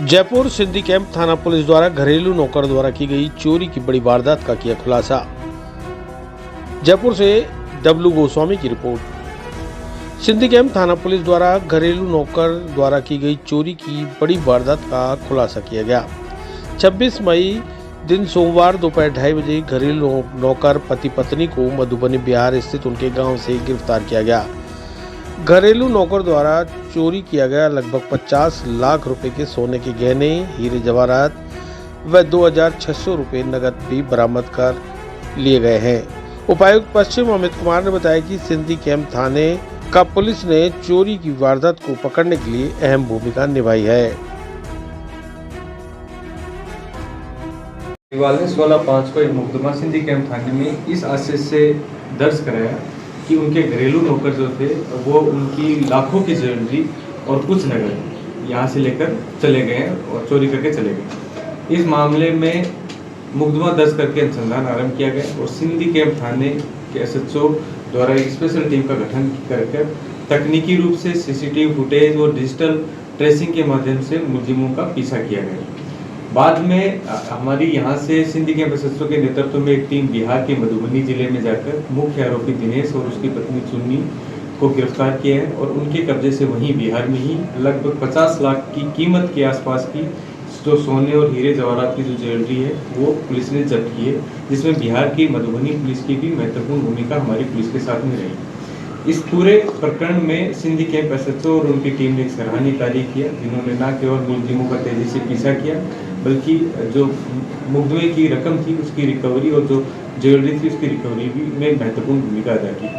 Jaipur Sindhi camp थाना police द्वारा घरेलू नौकर द्वारा की गई चोरी की बड़ी वारदात का किया खुलासा। जयपुर से डब्लू गोस्वामी की रिपोर्ट। सिंधी कैंप थाना पुलिस द्वारा घरेलू नौकर द्वारा की गई चोरी की बड़ी वारदात का खुलासा किया गया। 26 मई दिन सोमवार दोपहर 2:30 बजे घरेलू नौकर पति पत्नी को मधुबनी बिहार स्थित उनके गांव से गिरफ्तार किया गया। घरेलू नौकर द्वारा चोरी किया गया लगभग 50 लाख रुपए के सोने के गहने, हीरे जवाहरात व 2600 रुपए नकद भी बरामद कर लिए गए हैं। उपायुक्त पश्चिम अमित कुमार ने बताया कि सिंधी कैंप थाने का पुलिस ने चोरी की वारदात को पकड़ने के लिए अहम भूमिका निभाई है। 16/5 को एक मुकदमा सिंधी कैंप थाने में इस आशय से दर्ज कराया कि उनके घरेलू नौकर जो थे वो उनकी लाखों की ज्वेलरी और कुछ नगद यहाँ से लेकर चले गए और चोरी करके चले गए। इस मामले में मुकदमा दर्ज करके अनुसंधान आरंभ किया गया और सिंधी कैंप थाने के SHO द्वारा एक स्पेशल टीम का गठन कर तकनीकी रूप से CCTV फुटेज और डिजिटल ट्रेसिंग के माध्यम से मुलजिमों का पीछा किया गया। बाद में हमारी यहाँ से सिंधी कैंप SHO के नेतृत्व में एक टीम बिहार के मधुबनी जिले में जाकर मुख्य आरोपी दिनेश और उसकी पत्नी चुन्नी को गिरफ्तार किया है और उनके कब्जे से वहीं बिहार में ही लगभग 50 लाख की कीमत के आसपास की जो सोने और हीरे जवाहरात की जो ज्वेलरी है वो पुलिस ने जब्त की है, जिसमें बिहार की मधुबनी पुलिस की भी महत्वपूर्ण भूमिका हमारी पुलिस के साथ में रही। इस पूरे प्रकरण में सिंधी कैंप SHO और उनकी टीम ने एक सराहनीय कार्य किया, जिन्होंने न केवल मुलजिमों का तेजी से पीछा किया बल्कि जो मुकदमे की रकम थी उसकी रिकवरी और जो ज्वेलरी थी उसकी रिकवरी भी में महत्वपूर्ण भूमिका अदा की।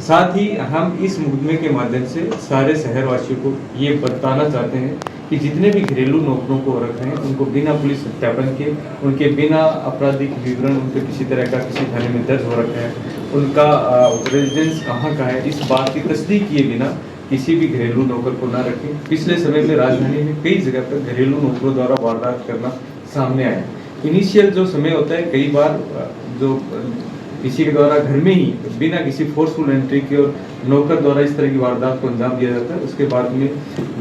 साथ ही हम इस मुकदमे के माध्यम से सारे शहरवासियों को ये बताना चाहते हैं कि जितने भी घरेलू नौकरों को रख रहे हैं उनको बिना पुलिस सत्यापन के, उनके बिना आपराधिक विवरण उनके किसी तरह का किसी थाने में दर्ज हो रखा है, उनका रेजिडेंस कहाँ का है, इस बात की तस्दीक किए बिना किसी भी घरेलू नौकर को ना रखें। पिछले समय में राजधानी में कई जगह पर घरेलू नौकरों द्वारा वारदात करना सामने आया। इनिशियल जो समय होता है, कई बार जो किसी के द्वारा घर में ही बिना किसी फोर्सफुल एंट्री के और नौकर द्वारा इस तरह की वारदात को अंजाम दिया जाता है, उसके बाद में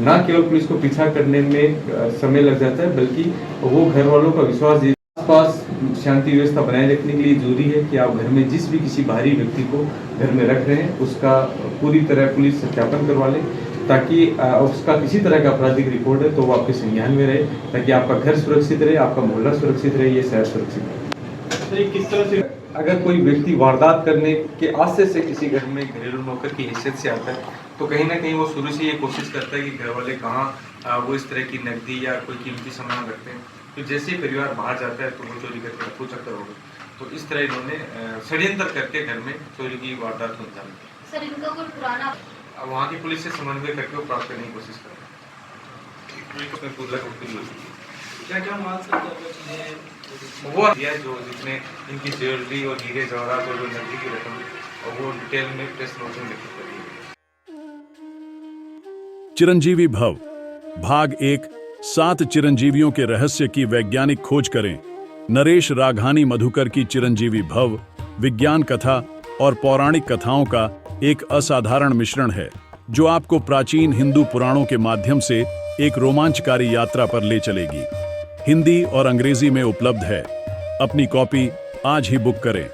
न केवल पुलिस को पीछा करने में समय लग जाता है बल्कि वो घर वालों का विश्वास आसपास शांति व्यवस्था बनाए रखने के लिए जरूरी है कि आप घर में जिस भी किसी बाहरी व्यक्ति को घर में रख रहे हैं उसका पूरी तरह पुलिस सत्यापन करवा ले, ताकि उसका किसी तरह का आपराधिक रिकॉर्ड है तो वो आपके संज्ञान में रहे, ताकि आपका घर सुरक्षित रहे, आपका मोहल्ला सुरक्षित रहे, ये शहर सुरक्षित रहे। किस तरह से अगर कोई व्यक्ति वारदात करने के आशय से किसी घर में घरेलू नौकर की हैसियत से आता है तो कहीं ना कहीं वो शुरू से ये कोशिश करता है कि घर वाले कहाँ वो इस तरह की नकदी या कोई कीमती सामान रखते हैं, तो जैसे ही परिवार बाहर जाता है तो वो चोरी करके रफू चक्कर होगा। तो इस तरह इन्होंने षड्यंत्र करके घर में चोरी की वारदात को अंजाम दिया। सर, इनका कोई पुराना वहाँ की पुलिस से समन्वय करके वो प्राप्त करने की कोशिश कर रहे हैं। क्या माल सकते वो दिया जो जिसमें इनकी ज्वेलरी और हीरे जवाहरात और जो नकदी की रकम और वो डिटेल में प्रेस नोट में लिखी कर दी। चिरंजीवी भव भाग 1 7 चिरंजीवियों के रहस्य की वैज्ञानिक खोज करें। नरेश राघानी मधुकर की चिरंजीवी भव विज्ञान कथा और पौराणिक कथाओं का एक असाधारण मिश्रण है जो आपको प्राचीन हिंदू पुराणों के माध्यम से एक रोमांचकारी यात्रा पर ले चलेगी। हिंदी और अंग्रेजी में उपलब्ध है। अपनी कॉपी आज ही बुक करें।